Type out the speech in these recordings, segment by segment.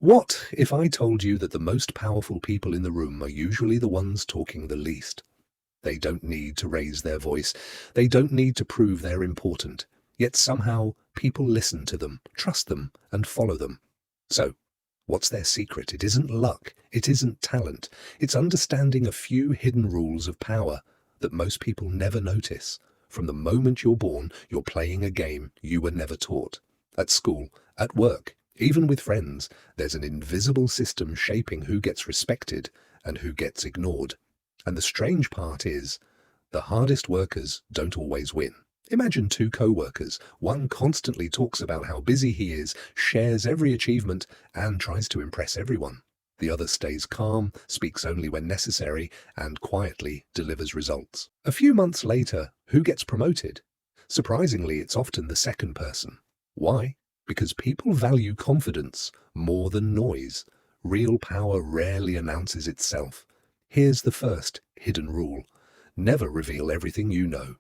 What if I told you that the most powerful people in the room are usually the ones talking the least? They don't need to raise their voice. They don't need to prove they're important. Yet somehow people listen to them, trust them, and follow them. So, what's their secret? It isn't luck. It isn't talent. It's understanding a few hidden rules of power that most people never notice. From the moment you're born, you're playing a game you were never taught. At school, at work, even with friends, there's an invisible system shaping who gets respected and who gets ignored. And the strange part is, the hardest workers don't always win. Imagine two co-workers. One constantly talks about how busy he is, shares every achievement, and tries to impress everyone. The other stays calm, speaks only when necessary, and quietly delivers results. A few months later, who gets promoted? Surprisingly, it's often the second person. Why? Because people value confidence more than noise. Real power rarely announces itself. Here's the first hidden rule. Never reveal everything you know.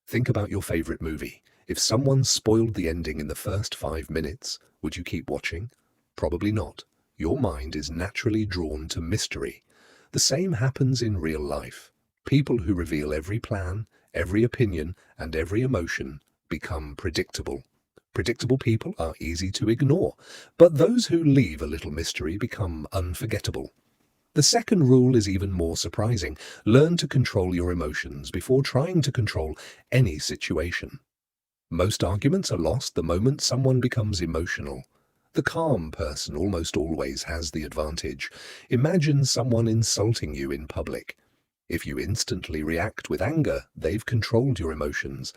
Think about your favorite movie. If someone spoiled the ending in the first 5 minutes, would you keep watching? Probably not. Your mind is naturally drawn to mystery. The same happens in real life. People who reveal every plan, every opinion, and every emotion become predictable. Predictable people are easy to ignore, but those who leave a little mystery become unforgettable. The second rule is even more surprising. Learn to control your emotions before trying to control any situation. Most arguments are lost the moment someone becomes emotional. The calm person almost always has the advantage. Imagine someone insulting you in public. If you instantly react with anger, they've controlled your emotions.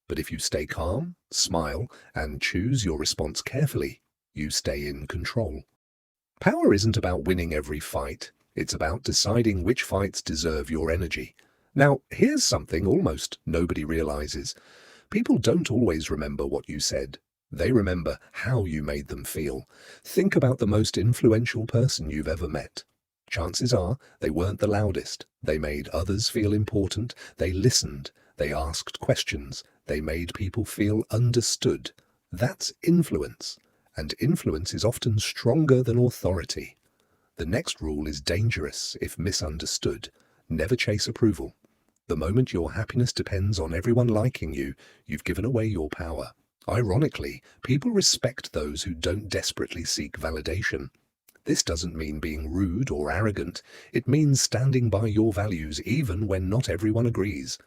But if you stay calm, smile, and choose your response carefully, you stay in control. Power isn't about winning every fight. It's about deciding which fights deserve your energy. Now, here's something almost nobody realizes. People don't always remember what you said. They remember how you made them feel. Think about the most influential person you've ever met. Chances are they weren't the loudest. They made others feel important. They listened. They asked questions. They made people feel understood. That's influence. And influence is often stronger than authority. The next rule is dangerous if misunderstood. Never chase approval. The moment your happiness depends on everyone liking you, you've given away your power. Ironically, people respect those who don't desperately seek validation. This doesn't mean being rude or arrogant. It means standing by your values even when not everyone agrees.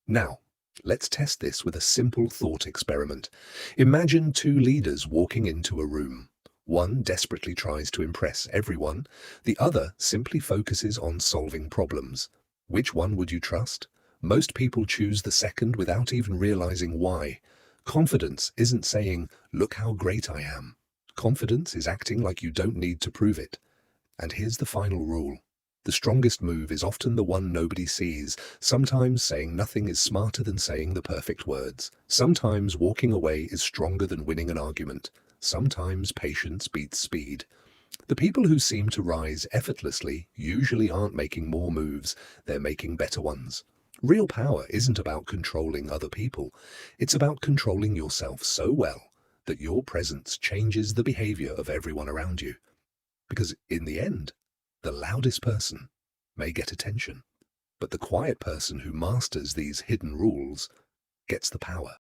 Now, let's test this with a simple thought experiment. Imagine two leaders walking into a room. One desperately tries to impress everyone. The other simply focuses on solving problems. Which one would you trust? Most people choose the second without even realizing why. Confidence isn't saying, "Look how great I am." Confidence is acting like you don't need to prove it. And here's the final rule. The strongest move is often the one nobody sees. Sometimes saying nothing is smarter than saying the perfect words. Sometimes walking away is stronger than winning an argument. Sometimes patience beats speed. The people who seem to rise effortlessly usually aren't making more moves, they're making better ones. Real power isn't about controlling other people. It's about controlling yourself so well that your presence changes the behavior of everyone around you. Because in the end, the loudest person may get attention, but the quiet person who masters these hidden rules gets the power.